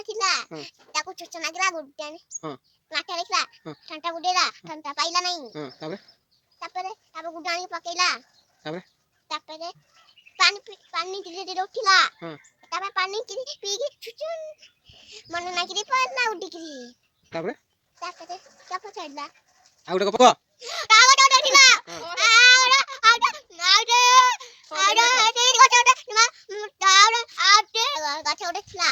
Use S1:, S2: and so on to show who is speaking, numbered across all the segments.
S1: ଥିଲା ତାକୁ ଛୋଟ ନାଗିଲା ଗୁଡାନି ମାଟି ଦେଖିଲା ଠଣ୍ଟା ଗୁଡେଇଲା ଠଣ୍ଟା ପାଇଲା ନାହିଁ ତାପରେ ଗୁଡାଣି ପକେଇଲା ତାପରେ ପାଣି ଧୀରେ ଧୀରେ ଉଠିଲା ତାପରେ ପାଣି ପିଇକି ଛୁଚୁନ ମନେ ନାଗିରି ପଡିଲା ଉଡିକିରି ତାପରେ ଛାଡିଲା
S2: ଆଉ ଗୋଟେ ପକ
S1: ଥିଲା ଗଛ ଗୋଟେ ଥିଲା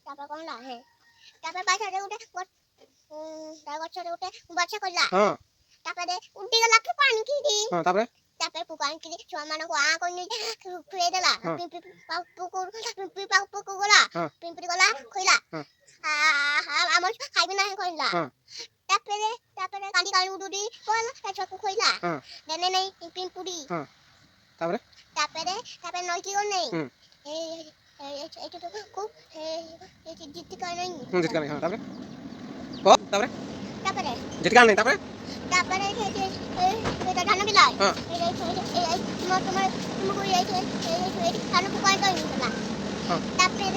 S1: ତାପରେ କଣ ଲା ହେ ତାପରେ ପାଛରେ ଗୋଟେ ଗଛରେ ଗୋଟେ ଗଛ କଲା ତାପରେ ଉଡି ଗଲା ପାଣି କି ତାପରେ ପୁକାଣି ଛୁଆ ମାନଙ୍କୁ ଆ କନି ଖୁଏଇ ଦେଲା ପିମ୍ପି ଗଲା ପିମ୍ପି ଗଲା ଖଇଲା ଆମର ଖାଇବି ନାହିଁ କହିଲା ତାପରେ କାଲି କାଲି ଉଡୁଡି କହିଲା ତା ଛୁଆକୁ ଖଇଲା ଦେନେ ନାହିଁ ପିମ୍ପୁଡି ତାପରେ ନଇକି ଗଲେ ନାହିଁ ଏଇଠି ତ খুব ଜିତିକା ନାହିଁ ଧାନ ବିଲା ତୁମକୁ ଧାନ ପୁକାଇ କହିଲା ତାପରେ